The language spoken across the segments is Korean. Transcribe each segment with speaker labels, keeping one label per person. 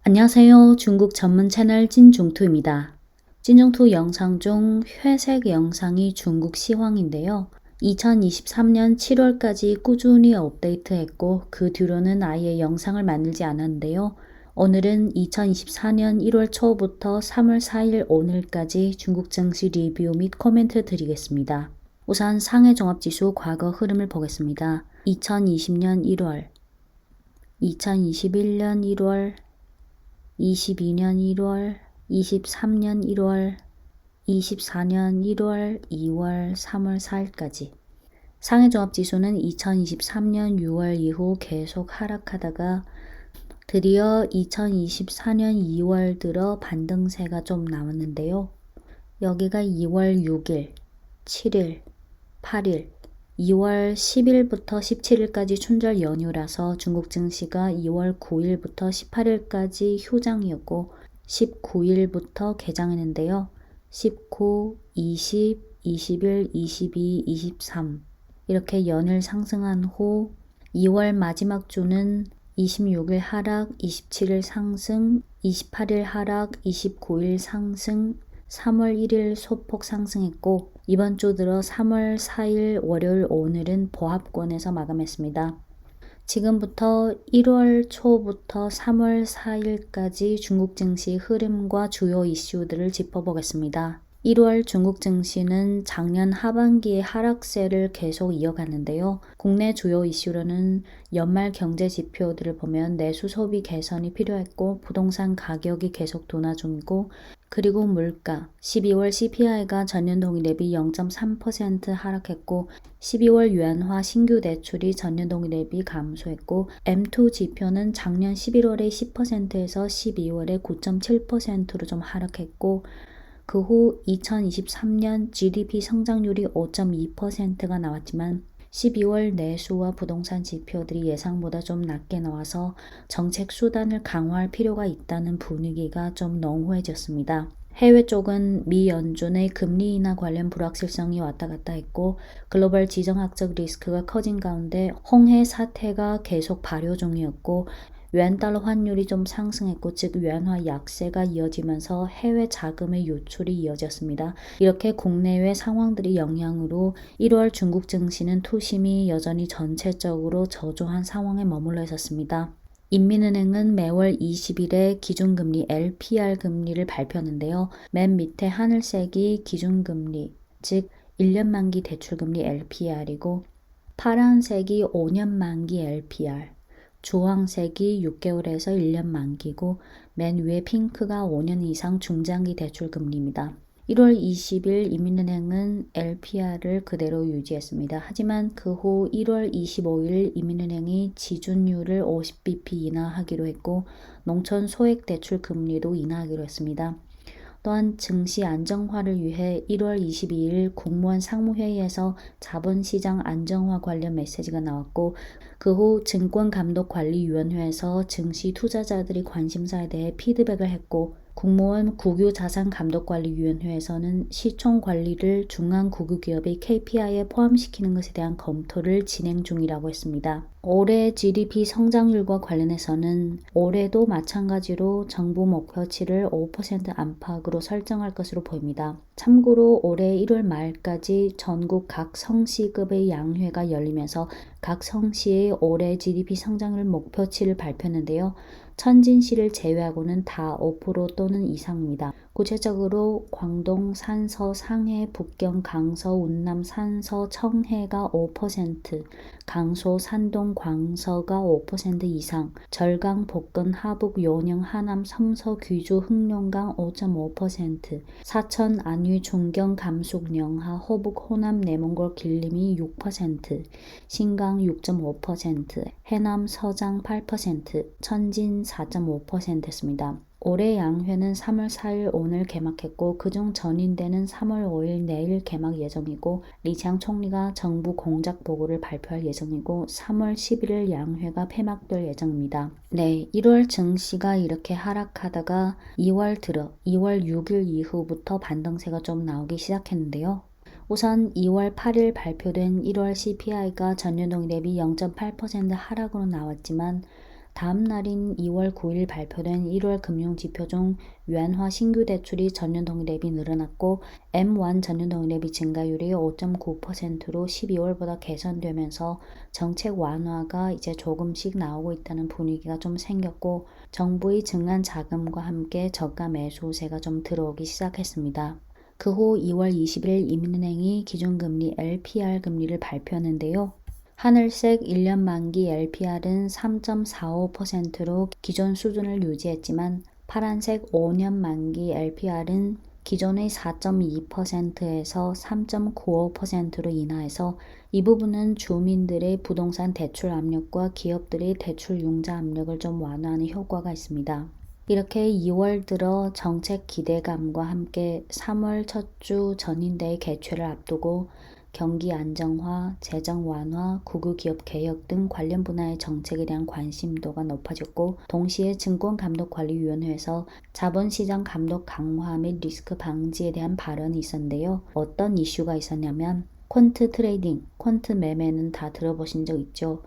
Speaker 1: 안녕하세요. 중국 전문 채널 찐중투입니다. 찐중투 영상 중 회색 영상이 중국 시황인데요. 2023년 7월까지 꾸준히 업데이트했고 그 뒤로는 아예 영상을 만들지 않았는데요. 오늘은 2024년 1월 초부터 3월 4일 오늘까지 중국 증시 리뷰 및 코멘트 드리겠습니다. 우선 상해 종합지수 과거 흐름을 보겠습니다. 2020년 1월, 2021년 1월, 22년 1월, 23년 1월, 24년 1월, 2월, 3월 4일까지. 상해종합지수는 2023년 6월 이후 계속 하락하다가 드디어 2024년 2월 들어 반등세가 좀 나왔는데요. 여기가 2월 6일, 7일, 8일, 2월 10일부터 17일까지 춘절 연휴라서 중국 증시가 2월 9일부터 18일까지 휴장이었고 19일부터 개장했는데요. 19, 20, 21, 22, 23 이렇게 연일 상승한 후 2월 마지막 주는 26일 하락, 27일 상승, 28일 하락, 29일 상승, 3월 1일 소폭 상승했고 이번 주 들어 3월 4일 월요일 오늘은 보합권에서 마감했습니다. 지금부터 1월 초부터 3월 4일까지 중국 증시 흐름과 주요 이슈들을 짚어보겠습니다. 1월 중국 증시는 작년 하반기의 하락세를 계속 이어갔는데요. 국내 주요 이슈로는 연말 경제 지표들을 보면 내수 소비 개선이 필요했고 부동산 가격이 계속 둔화 중이고 그리고 물가, 12월 CPI가 전년 동기 대비 0.3% 하락했고 12월 유한화 신규 대출이 전년 동기 대비 감소했고 M2 지표는 작년 11월에 10%에서 12월에 9.7%로 좀 하락했고 그 후 2023년 GDP 성장률이 5.2%가 나왔지만 12월 내수와 부동산 지표들이 예상보다 좀 낮게 나와서 정책 수단을 강화할 필요가 있다는 분위기가 좀 농후해졌습니다. 해외 쪽은 미 연준의 금리 인하 관련 불확실성이 왔다 갔다 했고 글로벌 지정학적 리스크가 커진 가운데 홍해 사태가 계속 발효 중이었고 유엔달러 환율이 좀 상승했고 즉 유엔화 약세가 이어지면서 해외 자금의 유출이 이어졌습니다. 이렇게 국내외 상황들이 영향으로 1월 중국 증시는 투심이 여전히 전체적으로 저조한 상황에 머물러 있었습니다. 인민은행은 매월 20일에 기준금리 LPR 금리를 발표하는데요. 맨 밑에 하늘색이 기준금리, 즉 1년 만기 대출금리 LPR이고 파란색이 5년 만기 LPR, 주황색이 6개월에서 1년 만기고 맨 위에 핑크가 5년 이상 중장기 대출 금리입니다. 1월 20일 인민은행은 LPR을 그대로 유지했습니다. 하지만 그 후 1월 25일 인민은행이 지준율을 50bp 인하하기로 했고 농촌 소액 대출 금리도 인하하기로 했습니다. 또한 증시 안정화를 위해 1월 22일 국무원 상무회의에서 자본시장 안정화 관련 메시지가 나왔고 그 후 증권감독관리위원회에서 증시 투자자들이 관심사에 대해 피드백을 했고 국무원 국유자산감독관리위원회에서는 시총관리를 중앙국유기업의 KPI에 포함시키는 것에 대한 검토를 진행 중이라고 했습니다. 올해 GDP 성장률과 관련해서는 올해도 마찬가지로 정부 목표치를 5% 안팎으로 설정할 것으로 보입니다. 참고로 올해 1월 말까지 전국 각 성시급의 양회가 열리면서 각 성시의 올해 GDP 성장률 목표치를 발표했는데요. 천진시를 제외하고는 다 5% 또는 이상입니다. 구체적으로 광동, 산서, 상해, 북경, 강서, 운남, 산서, 청해가 5%, 강소, 산동, 광서가 5% 이상, 절강, 복근, 하북, 요령, 하남, 섬서, 귀주, 흑룡강 5.5%, 사천, 안위, 중경, 감숙, 영하, 호북, 호남, 내몽골, 길림이 6%, 신강 6.5%, 해남, 서장 8%, 천진 4.5%였습니다. 올해 양회는 3월 4일 오늘 개막했고 그중 전인대는 3월 5일 내일 개막 예정이고 리창 총리가 정부 공작 보고를 발표할 예정이고 3월 11일 양회가 폐막될 예정입니다. 네, 1월 증시가 이렇게 하락하다가 2월 6일 이후부터 반등세가 좀 나오기 시작했는데요. 우선 2월 8일 발표된 1월 CPI가 전년 동기 대비 0.8% 하락으로 나왔지만 다음 날인 2월 9일 발표된 1월 금융지표 중 유한화 신규 대출이 전년 동기 대비 늘어났고 M1 전년 동기 대비 증가율이 5.9%로 12월보다 개선되면서 정책 완화가 이제 조금씩 나오고 있다는 분위기가 좀 생겼고 정부의 증한 자금과 함께 저가 매수세가 좀 들어오기 시작했습니다. 그 후 2월 20일 이민은행이 기준금리 LPR 금리를 발표했는데요. 하늘색 1년 만기 LPR은 3.45%로 기존 수준을 유지했지만 파란색 5년 만기 LPR은 기존의 4.2%에서 3.95%로 인하해서 이 부분은 주민들의 부동산 대출 압력과 기업들의 대출 융자 압력을 좀 완화하는 효과가 있습니다. 이렇게 2월 들어 정책 기대감과 함께 3월 첫 주 전인대의 개최를 앞두고 경기 안정화, 재정 완화, 국유기업 개혁 등 관련 분야의 정책에 대한 관심도가 높아졌고 동시에 증권감독관리위원회에서 자본시장 감독 강화 및 리스크 방지에 대한 발언이 있었는데요. 어떤 이슈가 있었냐면 퀀트 트레이딩, 퀀트 매매는 다 들어보신 적 있죠?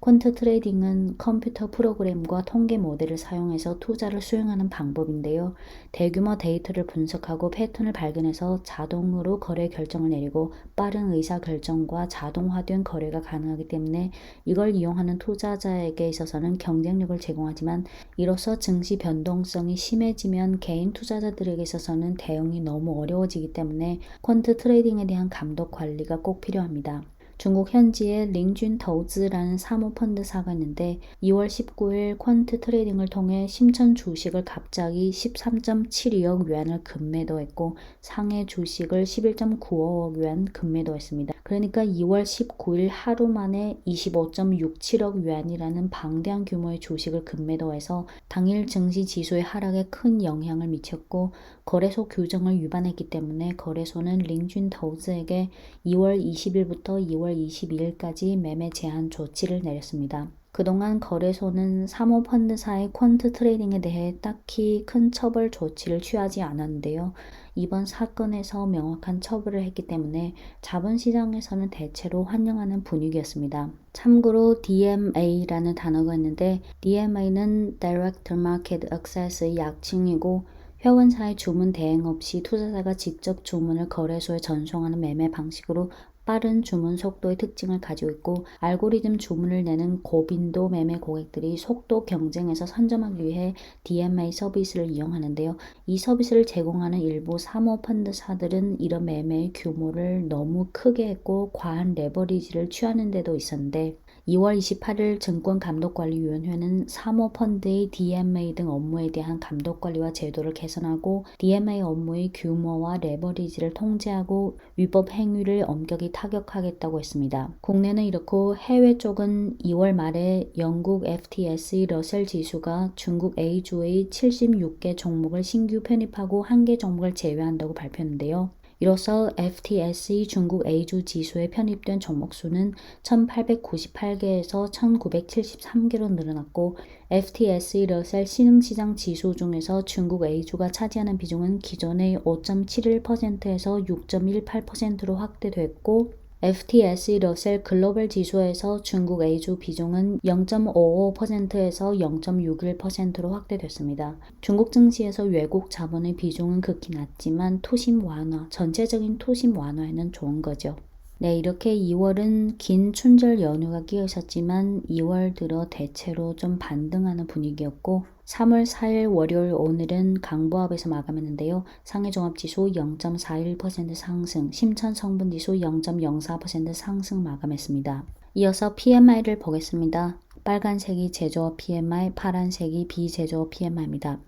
Speaker 1: 퀀트 트레이딩은 컴퓨터 프로그램과 통계 모델을 사용해서 투자를 수행하는 방법인데요. 대규모 데이터를 분석하고 패턴을 발견해서 자동으로 거래 결정을 내리고 빠른 의사 결정과 자동화된 거래가 가능하기 때문에 이걸 이용하는 투자자에게 있어서는 경쟁력을 제공하지만 이로써 증시 변동성이 심해지면 개인 투자자들에게 있어서는 대응이 너무 어려워지기 때문에 퀀트 트레이딩에 대한 감독 관리가 꼭 필요합니다. 중국 현지에 링쥔投资라는 사모펀드사가 있는데 2월 19일 퀀트 트레이딩을 통해 심천 주식을 갑자기 13.72억 위안을 급매도했고 상해 주식을 11.95억 위안 급매도했습니다. 그러니까 2월 19일 하루 만에 25.67억 위안이라는 방대한 규모의 주식을 급매도해서 당일 증시 지수의 하락에 큰 영향을 미쳤고 거래소 규정을 위반했기 때문에 거래소는 링쥔投资에게 2월 20일부터 2월 22일까지 매매 제한 조치를 내렸습니다. 그동안 거래소는 사모펀드사의 퀀트 트레이딩에 대해 딱히 큰 처벌 조치를 취하지 않았는데요. 이번 사건에서 명확한 처벌을 했기 때문에 자본시장에서는 대체로 환영하는 분위기였습니다. 참고로 DMA라는 단어가 있는데 DMA는 Direct Market Access의 약칭이고 회원사의 주문 대행 없이 투자자가 직접 주문을 거래소에 전송하는 매매 방식으로 빠른 주문 속도의 특징을 가지고 있고 알고리즘 주문을 내는 고빈도 매매 고객들이 속도 경쟁에서 선점하기 위해 DMA 서비스를 이용하는데요. 이 서비스를 제공하는 일부 사모펀드사들은 이런 매매의 규모를 너무 크게 했고 과한 레버리지를 취하는 데도 있었는데 2월 28일 증권감독관리위원회는 사모펀드의 DMA 등 업무에 대한 감독관리와 제도를 개선하고 DMA 업무의 규모와 레버리지를 통제하고 위법 행위를 엄격히 타격하겠다고 했습니다. 국내는 이렇고 해외 쪽은 2월 말에 영국 FTSE 러셀 지수가 중국 A주의 76개 종목을 신규 편입하고 1개 종목을 제외한다고 발표했는데요. 이로써 FTSE 중국 A주 지수에 편입된 종목 수는 1898개에서 1973개로 늘어났고 FTSE 러셀 신흥시장 지수 중에서 중국 A주가 차지하는 비중은 기존의 5.71%에서 6.18%로 확대됐고 FTSE 러셀 글로벌 지수에서 중국 A주 비중은 0.55%에서 0.61%로 확대됐습니다. 중국 증시에서 외국 자본의 비중은 극히 낮지만 토심 완화, 전체적인 토심 완화에는 좋은 거죠. 네, 이렇게 2월은 긴 춘절 연휴가 끼어 있었지만 2월 들어 대체로 좀 반등하는 분위기였고 3월 4일 월요일 오늘은 강보합에서 마감했는데요. 상해종합지수 0.41% 상승, 심천성분지수 0.04% 상승 마감했습니다. 이어서 PMI를 보겠습니다. 빨간색이 제조업 PMI, 파란색이 비제조업 PMI입니다.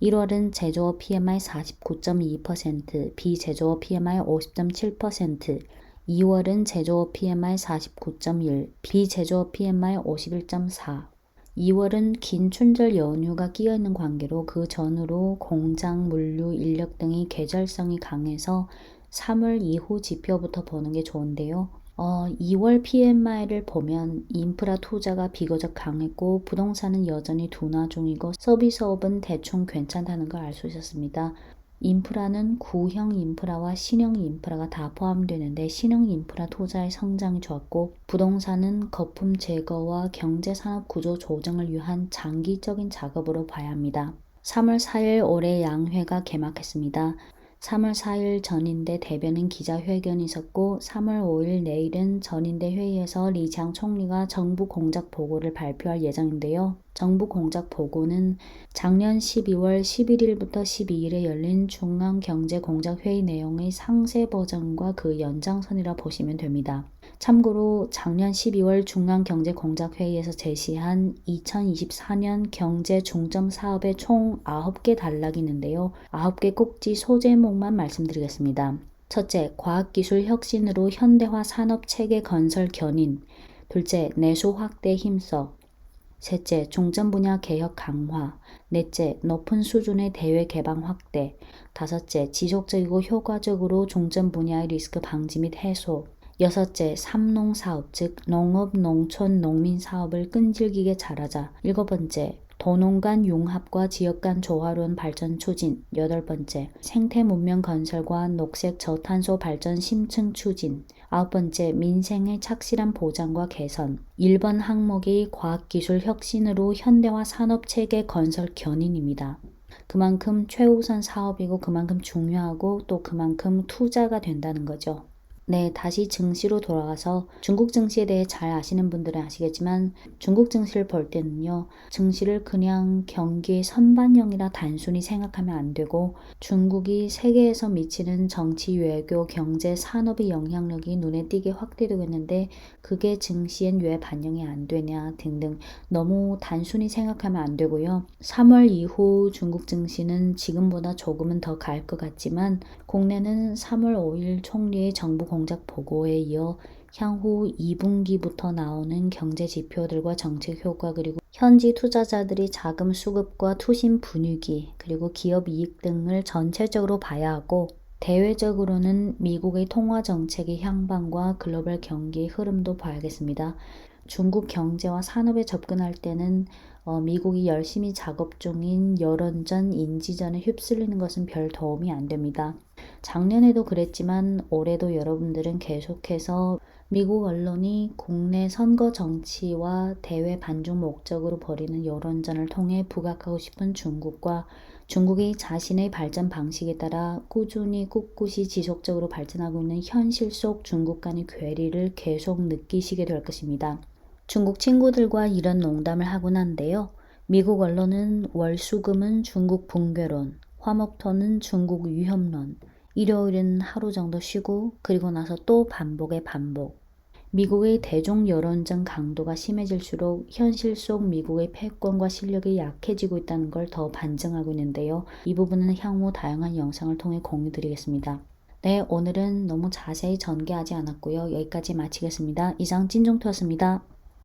Speaker 1: 1월은 제조업 PMI 49.2%, 비제조업 PMI 50.7%, 2월은 제조업 PMI 49.1, 비제조업 PMI 51.4. 2월은 긴 춘절 연휴가 끼어있는 관계로 그 전후로 공장, 물류, 인력 등이 계절성이 강해서 3월 이후 지표부터 보는 게 좋은데요. 2월 PMI를 보면 인프라 투자가 비교적 강했고 부동산은 여전히 둔화 중이고 서비스업은 대충 괜찮다는 걸 알 수 있었습니다. 인프라는 구형 인프라와 신형 인프라가 다 포함되는데 신형 인프라 투자의 성장이 좋았고 부동산은 거품 제거와 경제산업 구조 조정을 위한 장기적인 작업으로 봐야 합니다. 3월 4일 올해 양회가 개막했습니다. 3월 4일 전인대 대변인 기자회견이 있었고 3월 5일 내일은 전인대 회의에서 리지앙 총리가 정부 공작 보고를 발표할 예정인데요. 정부 공작 보고는 작년 12월 11일부터 12일에 열린 중앙경제공작회의 내용의 상세 버전과 그 연장선이라 보시면 됩니다. 참고로 작년 12월 중앙경제공작회의에서 제시한 2024년 경제 중점 사업의 총 9개 단락이 있는데요. 9개 꼭지 소제목만 말씀드리겠습니다. 첫째, 과학기술 혁신으로 현대화 산업체계 건설 견인. 둘째, 내수 확대 힘써. 셋째, 중점 분야 개혁 강화. 넷째, 높은 수준의 대외 개방 확대. 다섯째, 지속적이고 효과적으로 중점 분야의 리스크 방지 및 해소. 여섯째, 삼농사업, 즉 농업, 농촌, 농민 사업을 끈질기게 잘하자. 일곱 번째, 도농 간 융합과 지역 간 조화로운 발전 추진. 여덟 번째, 생태 문명 건설과 녹색 저탄소 발전 심층 추진. 아홉 번째, 민생의 착실한 보장과 개선. 1번 항목이 과학기술 혁신으로 현대화 산업체계 건설 견인입니다. 그만큼 최우선 사업이고 그만큼 중요하고 또 그만큼 투자가 된다는 거죠. 네, 다시 증시로 돌아가서 중국 증시에 대해 잘 아시는 분들은 아시겠지만 중국 증시를 볼 때는요. 증시를 그냥 경기의 선반영이라 단순히 생각하면 안 되고 중국이 세계에서 미치는 정치, 외교, 경제, 산업의 영향력이 눈에 띄게 확대되고 있는데 그게 증시엔 왜 반영이 안 되냐 등등 너무 단순히 생각하면 안 되고요. 3월 이후 중국 증시는 지금보다 조금은 더 갈 것 같지만 국내는 3월 5일 총리의 정부 공작 보고에 이어 향후 2분기부터 나오는 경제 지표들과 정책 효과 그리고 현지 투자자들이 자금 수급과 투신 분위기 그리고 기업 이익 등을 전체적으로 봐야 하고 대외적으로는 미국의 통화 정책의 향방과 글로벌 경기의 흐름도 봐야겠습니다. 중국 경제와 산업에 접근할 때는 미국이 열심히 작업 중인 여론전, 인지전에 휩쓸리는 것은 별 도움이 안 됩니다. 작년에도 그랬지만 올해도 여러분들은 계속해서 미국 언론이 국내 선거 정치와 대외 반중 목적으로 벌이는 여론전을 통해 부각하고 싶은 중국과 중국이 자신의 발전 방식에 따라 꾸준히 꿋꿋이 지속적으로 발전하고 있는 현실 속 중국 간의 괴리를 계속 느끼시게 될 것입니다. 중국 친구들과 이런 농담을 하곤 한데요. 미국 언론은 월수금은 중국 붕괴론, 화목토는 중국 위협론, 일요일은 하루 정도 쉬고 그리고 나서 또 반복의 반복. 미국의 대중 여론전 강도가 심해질수록 현실 속 미국의 패권과 실력이 약해지고 있다는 걸 더 반증하고 있는데요. 이 부분은 향후 다양한 영상을 통해 공유 드리겠습니다. 네, 오늘은 너무 자세히 전개하지 않았고요. 여기까지 마치겠습니다. 이상 찐종토였습니다.